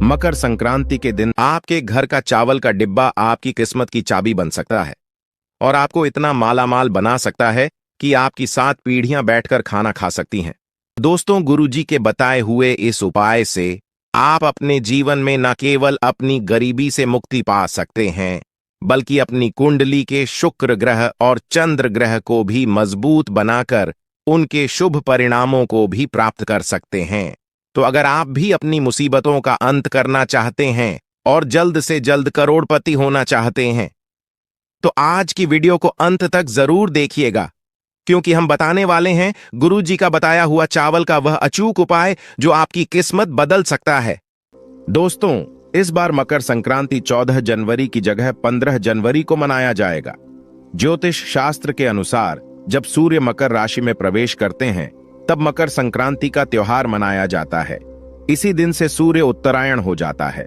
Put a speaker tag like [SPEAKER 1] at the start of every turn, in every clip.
[SPEAKER 1] मकर संक्रांति के दिन आपके घर का चावल का डिब्बा आपकी किस्मत की चाबी बन सकता है और आपको इतना मालामाल बना सकता है कि आपकी 7 पीढ़ियां बैठकर खाना खा सकती हैं। दोस्तों, गुरुजी के बताए हुए इस उपाय से आप अपने जीवन में न केवल अपनी गरीबी से मुक्ति पा सकते हैं, बल्कि अपनी कुंडली के शुक्र ग्रह और चंद्र ग्रह को भी मजबूत बनाकर उनके शुभ परिणामों को भी प्राप्त कर सकते हैं। तो अगर आप भी अपनी मुसीबतों का अंत करना चाहते हैं और जल्द से जल्द करोड़पति होना चाहते हैं, तो आज की वीडियो को अंत तक जरूर देखिएगा, क्योंकि हम बताने वाले हैं गुरुजी का बताया हुआ चावल का वह अचूक उपाय जो आपकी किस्मत बदल सकता है। दोस्तों, इस बार मकर संक्रांति 14 जनवरी की जगह 15 जनवरी को मनाया जाएगा। ज्योतिष शास्त्र के अनुसार जब सूर्य मकर राशि में प्रवेश करते हैं तब मकर संक्रांति का त्योहार मनाया जाता है। इसी दिन से सूर्य उत्तरायण हो जाता है।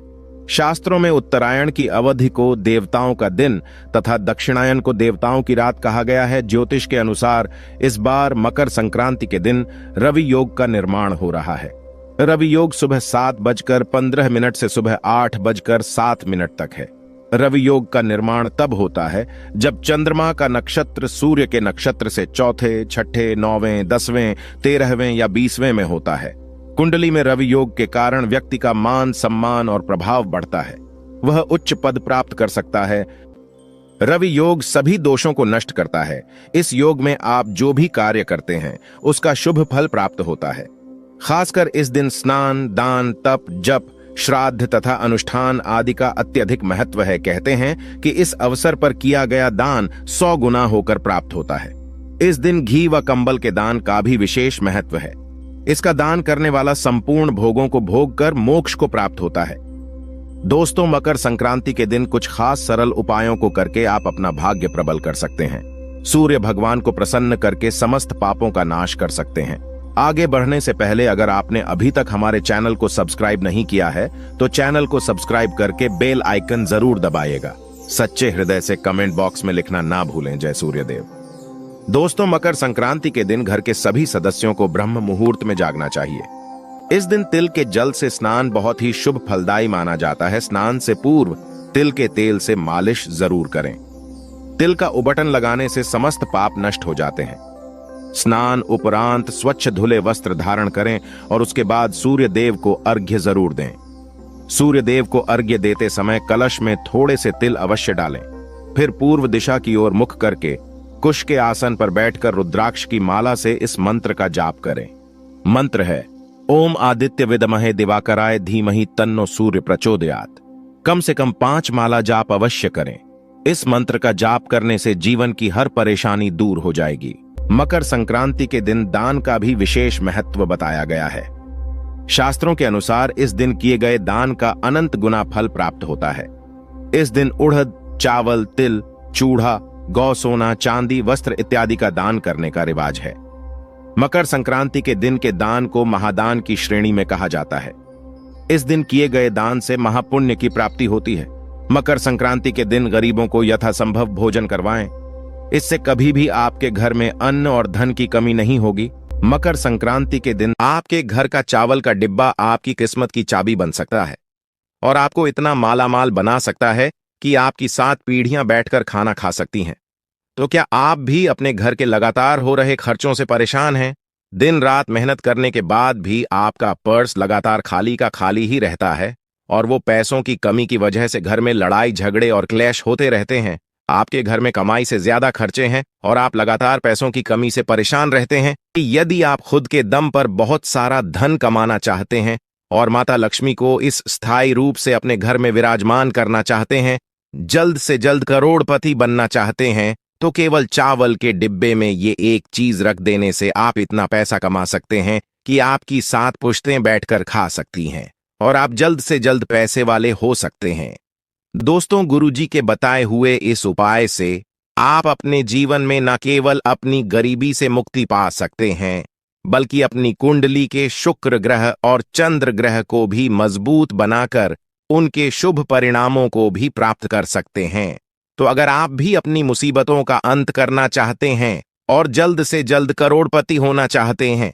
[SPEAKER 1] शास्त्रों में उत्तरायण की अवधि को देवताओं का दिन तथा दक्षिणायन को देवताओं की रात कहा गया है। ज्योतिष के अनुसार इस बार मकर संक्रांति के दिन रवि योग का निर्माण हो रहा है। रवि योग सुबह 7:15 से सुबह 8:07 तक है। रवि योग का निर्माण तब होता है जब चंद्रमा का नक्षत्र सूर्य के नक्षत्र से चौथे, छठे, 9वें, 10वें, 13वें या 20वें में होता है। कुंडली में रवि योग के कारण व्यक्ति का मान, सम्मान और प्रभाव बढ़ता है। वह उच्च पद प्राप्त कर सकता है। रवि योग सभी दोषों को नष्ट करता है। इस योग में आप जो भी कार्य करते हैं उसका शुभ फल प्राप्त होता है। खासकर इस दिन स्नान, दान, तप, जप, श्राद्ध तथा अनुष्ठान आदि का अत्यधिक महत्व है। कहते हैं कि इस अवसर पर किया गया दान 100 गुना होकर प्राप्त होता है। इस दिन घी व कंबल के दान का भी विशेष महत्व है। इसका दान करने वाला संपूर्ण भोगों को भोग कर मोक्ष को प्राप्त होता है। दोस्तों, मकर संक्रांति के दिन कुछ खास सरल उपायों को करके आप अपना भाग्य प्रबल कर सकते हैं। सूर्य भगवान को प्रसन्न करके समस्त पापों का नाश कर सकते हैं। आगे बढ़ने से पहले अगर आपने अभी तक हमारे चैनल को सब्सक्राइब नहीं किया है तो चैनल को सब्सक्राइब करके बेल आइकन जरूर दबाइएगा। सच्चे हृदय से कमेंट बॉक्स में लिखना ना भूलें। जय सूर्यदेव। दोस्तों, मकर संक्रांति के दिन घर के सभी सदस्यों को ब्रह्म मुहूर्त में जागना चाहिए। इस दिन तिल के जल से स्नान बहुत ही शुभ फलदायी माना जाता है। स्नान से पूर्व तिल के तेल से मालिश जरूर करें। तिल का उबटन लगाने से समस्त पाप नष्ट हो जाते हैं। स्नान उपरांत स्वच्छ धुले वस्त्र धारण करें और उसके बाद सूर्य देव को अर्घ्य जरूर दें। सूर्य देव को अर्घ्य देते समय कलश में थोड़े से तिल अवश्य डालें। फिर पूर्व दिशा की ओर मुख करके कुश के आसन पर बैठकर रुद्राक्ष की माला से इस मंत्र का जाप करें। मंत्र है ओम आदित्य विद्महे दिवाकराय धीमहि तन्नो सूर्य प्रचोदयात्। कम से कम 5 माला जाप अवश्य करें। इस मंत्र का जाप करने से जीवन की हर परेशानी दूर हो जाएगी। मकर संक्रांति के दिन दान का भी विशेष महत्व बताया गया है। शास्त्रों के अनुसार इस दिन किए गए दान का अनंत गुना फल प्राप्त होता है। इस दिन उड़द, चावल, तिल, चूड़ा, गौ सोना, चांदी, वस्त्र इत्यादि का दान करने का रिवाज है। मकर संक्रांति के दिन के दान को महादान की श्रेणी में कहा जाता है। इस दिन किए गए दान से महापुण्य की प्राप्ति होती है। मकर संक्रांति के दिन गरीबों को यथासंभव भोजन करवाएं। इससे कभी भी आपके घर में अन्न और धन की कमी नहीं होगी। मकर संक्रांति के दिन आपके घर का चावल का डिब्बा आपकी किस्मत की चाबी बन सकता है और आपको इतना मालामाल बना सकता है कि आपकी 7 पीढ़ियां बैठकर खाना खा सकती हैं। तो क्या आप भी अपने घर के लगातार हो रहे खर्चों से परेशान हैं? दिन रात मेहनत करने के बाद भी आपका पर्स लगातार खाली का खाली ही रहता है और वो पैसों की कमी की वजह से घर में लड़ाई झगड़े और क्लैश होते रहते हैं। आपके घर में कमाई से ज्यादा खर्चे हैं और आप लगातार पैसों की कमी से परेशान रहते हैं। यदि आप खुद के दम पर बहुत सारा धन कमाना चाहते हैं और माता लक्ष्मी को इस स्थायी रूप से अपने घर में विराजमान करना चाहते हैं, जल्द से जल्द करोड़पति बनना चाहते हैं, तो केवल चावल के डिब्बे में ये एक चीज रख देने से आप इतना पैसा कमा सकते हैं कि आपकी 7 पुश्तें बैठकर खा सकती हैं और आप जल्द से जल्द पैसे वाले हो सकते हैं। दोस्तों, गुरुजी के बताए हुए इस उपाय से आप अपने जीवन में न केवल अपनी गरीबी से मुक्ति पा सकते हैं, बल्कि अपनी कुंडली के शुक्र ग्रह और चंद्र ग्रह को भी मजबूत बनाकर उनके शुभ परिणामों को भी प्राप्त कर सकते हैं। तो अगर आप भी अपनी मुसीबतों का अंत करना चाहते हैं और जल्द से जल्द करोड़पति होना चाहते हैं,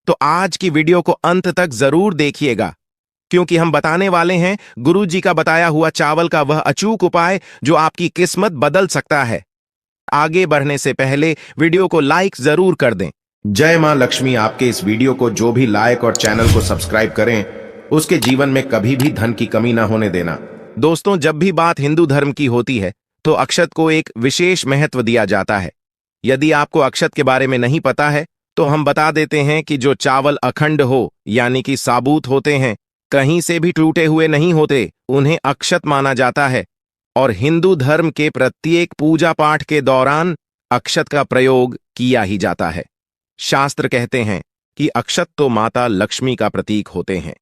[SPEAKER 1] तो आज की वीडियो को अंत तक जरूर देखिएगा, क्योंकि हम बताने वाले हैं गुरुजी का बताया हुआ चावल का वह अचूक उपाय जो आपकी किस्मत बदल सकता है। आगे बढ़ने से पहले वीडियो को लाइक जरूर कर दें। जय मां लक्ष्मी आपके इस वीडियो को जो भी लाइक और चैनल को सब्सक्राइब करें उसके जीवन में कभी भी धन की कमी ना होने देना। दोस्तों, जब भी बात हिंदू धर्म की होती है तो अक्षत को एक विशेष महत्व दिया जाता है। यदि आपको अक्षत के बारे में नहीं पता है तो हम बता देते हैं कि जो चावल अखंड हो यानी कि साबूत होते हैं, कहीं से भी टूटे हुए नहीं होते, उन्हें अक्षत माना जाता है। और हिंदू धर्म के प्रत्येक पूजा पाठ के दौरान अक्षत का प्रयोग किया ही जाता है। शास्त्र कहते हैं कि अक्षत तो माता लक्ष्मी का प्रतीक होते हैं।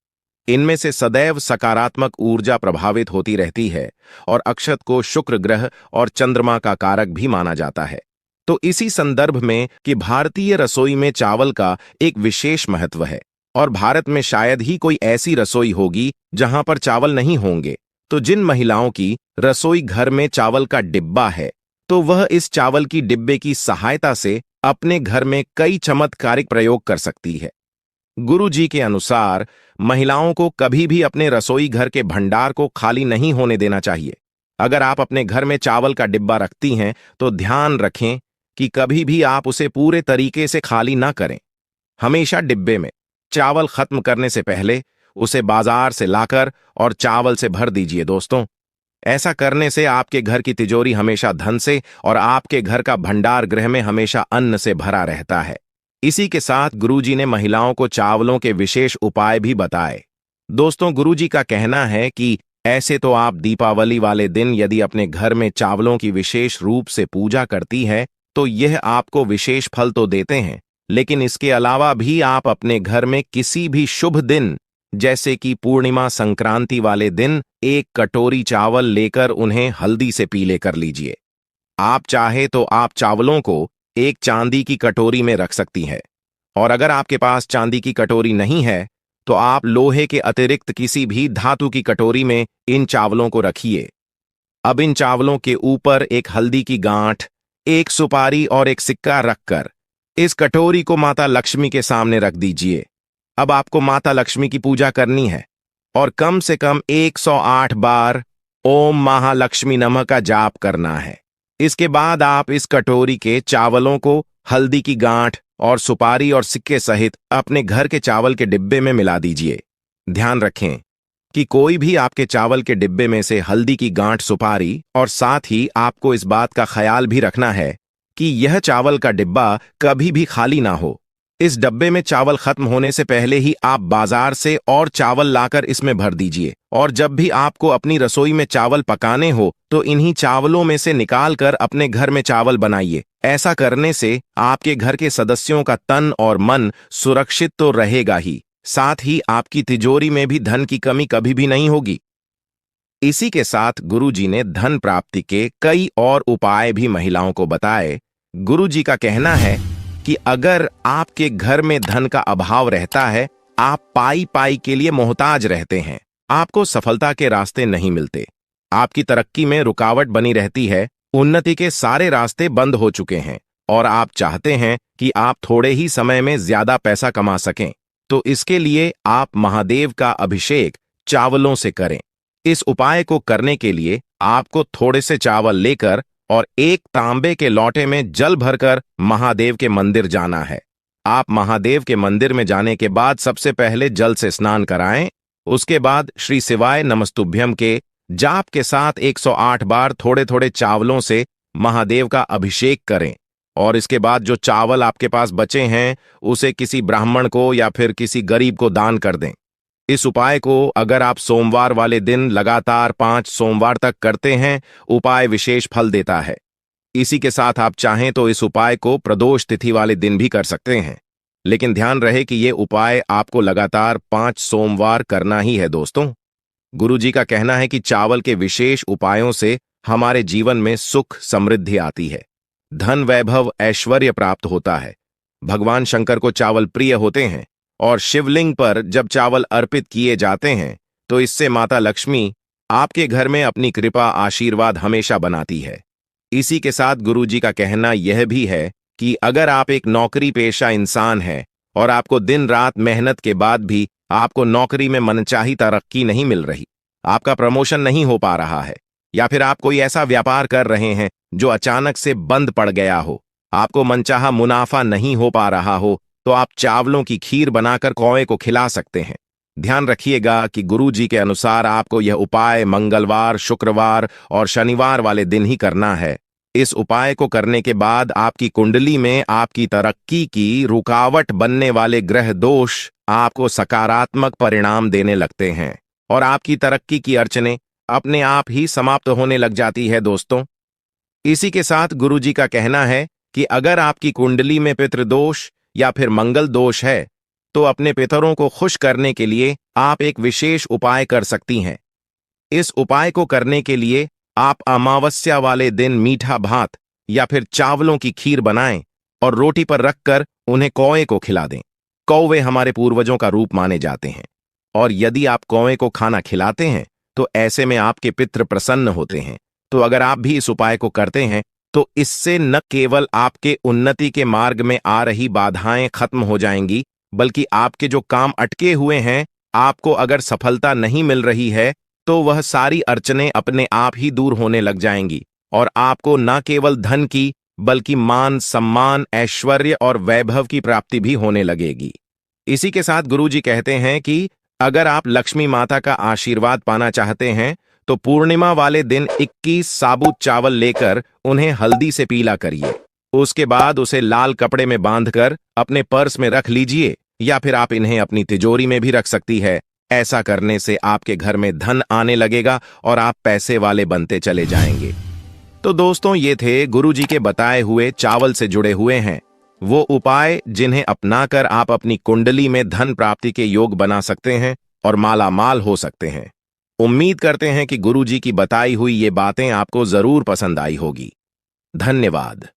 [SPEAKER 1] इनमें से सदैव सकारात्मक ऊर्जा प्रभावित होती रहती है और अक्षत को शुक्र ग्रह और चंद्रमा का कारक भी माना जाता है। तो इसी संदर्भ में कि भारतीय रसोई में चावल का एक विशेष महत्व है और भारत में शायद ही कोई ऐसी रसोई होगी जहां पर चावल नहीं होंगे। तो जिन महिलाओं की रसोई घर में चावल का डिब्बा है तो वह इस चावल की डिब्बे की सहायता से अपने घर में कई चमत्कारिक प्रयोग कर सकती है। गुरु जी के अनुसार महिलाओं को कभी भी अपने रसोई घर के भंडार को खाली नहीं होने देना चाहिए। अगर आप अपने घर में चावल का डिब्बा रखती हैं तो ध्यान रखें कि कभी भी आप उसे पूरे तरीके से खाली ना करें। हमेशा डिब्बे में चावल खत्म करने से पहले उसे बाजार से लाकर और चावल से भर दीजिए। दोस्तों, ऐसा करने से आपके घर की तिजोरी हमेशा धन से और आपके घर का भंडार गृह में हमेशा अन्न से भरा रहता है। इसी के साथ गुरुजी ने महिलाओं को चावलों के विशेष उपाय भी बताए। दोस्तों, गुरुजी का कहना है कि ऐसे तो आप दीपावली वाले दिन यदि अपने घर में चावलों की विशेष रूप से पूजा करती है तो यह आपको विशेष फल तो देते हैं, लेकिन इसके अलावा भी आप अपने घर में किसी भी शुभ दिन जैसे कि पूर्णिमा संक्रांति वाले दिन एक कटोरी चावल लेकर उन्हें हल्दी से पीले कर लीजिए। आप चाहे तो आप चावलों को एक चांदी की कटोरी में रख सकती हैं, और अगर आपके पास चांदी की कटोरी नहीं है तो आप लोहे के अतिरिक्त किसी भी धातु की कटोरी में इन चावलों को रखिए। अब इन चावलों के ऊपर एक हल्दी की गांठ, एक सुपारी और एक सिक्का रखकर इस कटोरी को माता लक्ष्मी के सामने रख दीजिए। अब आपको माता लक्ष्मी की पूजा करनी है और कम से कम 108 बार ओम महालक्ष्मी नमः का जाप करना है। इसके बाद आप इस कटोरी के चावलों को हल्दी की गांठ और सुपारी और सिक्के सहित अपने घर के चावल के डिब्बे में मिला दीजिए। ध्यान रखें कि कोई भी आपके चावल के डिब्बे में से हल्दी की गांठ, सुपारी और साथ ही आपको इस बात का ख्याल भी रखना है कि यह चावल का डिब्बा कभी भी खाली ना हो। इस डब्बे में चावल खत्म होने से पहले ही आप बाजार से और चावल लाकर इसमें भर दीजिए, और जब भी आपको अपनी रसोई में चावल पकाने हो तो इन्हीं चावलों में से निकालकर अपने घर में चावल बनाइए। ऐसा करने से आपके घर के सदस्यों का तन और मन सुरक्षित तो रहेगा ही, साथ ही आपकी तिजोरी में भी धन की कमी कभी भी नहीं होगी। इसी के साथ गुरुजी ने धन प्राप्ति के कई और उपाय भी महिलाओं को बताए। गुरुजी का कहना है कि अगर आपके घर में धन का अभाव रहता है, आप पाई पाई के लिए मोहताज रहते हैं, आपको सफलता के रास्ते नहीं मिलते, आपकी तरक्की में रुकावट बनी रहती है, उन्नति के सारे रास्ते बंद हो चुके हैं और आप चाहते हैं कि आप थोड़े ही समय में ज्यादा पैसा कमा सकें, तो इसके लिए आप महादेव का अभिषेक चावलों से करें। इस उपाय को करने के लिए आपको थोड़े से चावल लेकर और एक तांबे के लोटे में जल भरकर महादेव के मंदिर जाना है। आप महादेव के मंदिर में जाने के बाद सबसे पहले जल से स्नान कराएं, उसके बाद श्री शिवाय नमस्तुभ्यम के जाप के साथ 108 बार थोड़े थोड़े चावलों से महादेव का अभिषेक करें, और इसके बाद जो चावल आपके पास बचे हैं उसे किसी ब्राह्मण को या फिर किसी गरीब को दान कर दें। इस उपाय को अगर आप सोमवार वाले दिन लगातार 5 सोमवार तक करते हैं, उपाय विशेष फल देता है। इसी के साथ आप चाहें तो इस उपाय को प्रदोष तिथि वाले दिन भी कर सकते हैं, लेकिन ध्यान रहे कि ये उपाय आपको लगातार 5 सोमवार करना ही है। दोस्तों, गुरुजी का कहना है कि चावल के विशेष उपायों से हमारे जीवन में सुख समृद्धि आती है, धन वैभव ऐश्वर्य प्राप्त होता है। भगवान शंकर को चावल प्रिय होते हैं और शिवलिंग पर जब चावल अर्पित किए जाते हैं तो इससे माता लक्ष्मी आपके घर में अपनी कृपा आशीर्वाद हमेशा बनाती है। इसी के साथ गुरुजी का कहना यह भी है कि अगर आप एक नौकरी पेशा इंसान हैं और आपको दिन रात मेहनत के बाद भी आपको नौकरी में मनचाही तरक्की नहीं मिल रही, आपका प्रमोशन नहीं हो पा रहा है, या फिर आप कोई ऐसा व्यापार कर रहे हैं जो अचानक से बंद पड़ गया हो, आपको मनचाहा मुनाफा नहीं हो पा रहा हो, तो आप चावलों की खीर बनाकर कौवे को खिला सकते हैं। ध्यान रखिएगा कि गुरुजी के अनुसार आपको यह उपाय मंगलवार, शुक्रवार और शनिवार वाले दिन ही करना है। इस उपाय को करने के बाद आपकी कुंडली में आपकी तरक्की की रुकावट बनने वाले ग्रह दोष आपको सकारात्मक परिणाम देने लगते हैं और आपकी तरक्की की अड़चनें अपने आप ही समाप्त होने लग जाती है। दोस्तों, इसी के साथ गुरुजी का कहना है कि अगर आपकी कुंडली में पितृदोष या फिर मंगल दोष है तो अपने पितरों को खुश करने के लिए आप एक विशेष उपाय कर सकती हैं। इस उपाय को करने के लिए आप अमावस्या वाले दिन मीठा भात या फिर चावलों की खीर बनाएं और रोटी पर रखकर उन्हें कौवे को खिला दें। कौवे हमारे पूर्वजों का रूप माने जाते हैं और यदि आप कौवे को खाना खिलाते हैं तो ऐसे में आपके पितृ प्रसन्न होते हैं। तो अगर आप भी इस उपाय को करते हैं तो इससे न केवल आपके उन्नति के मार्ग में आ रही बाधाएं खत्म हो जाएंगी, बल्कि आपके जो काम अटके हुए हैं, आपको अगर सफलता नहीं मिल रही है तो वह सारी अड़चनें अपने आप ही दूर होने लग जाएंगी और आपको न केवल धन की बल्कि मान, सम्मान, ऐश्वर्य और वैभव की प्राप्ति भी होने लगेगी। इसी के साथ गुरुजी कहते हैं कि अगर आप लक्ष्मी माता का आशीर्वाद पाना चाहते हैं तो पूर्णिमा वाले दिन 21 साबुत चावल लेकर उन्हें हल्दी से पीला करिए। उसके बाद उसे लाल कपड़े में बांधकर अपने पर्स में रख लीजिए या फिर आप इन्हें अपनी तिजोरी में भी रख सकती है। ऐसा करने से आपके घर में धन आने लगेगा और आप पैसे वाले बनते चले जाएंगे। तो दोस्तों, ये थे गुरुजी के बताए हुए चावल से जुड़े हुए हैं वो उपाय जिन्हें अपनाकर आप अपनी कुंडली में धन प्राप्ति के योग बना सकते हैं और माला माल हो सकते हैं। उम्मीद करते हैं कि गुरुजी की बताई हुई ये बातें आपको जरूर पसंद आई होगी। धन्यवाद।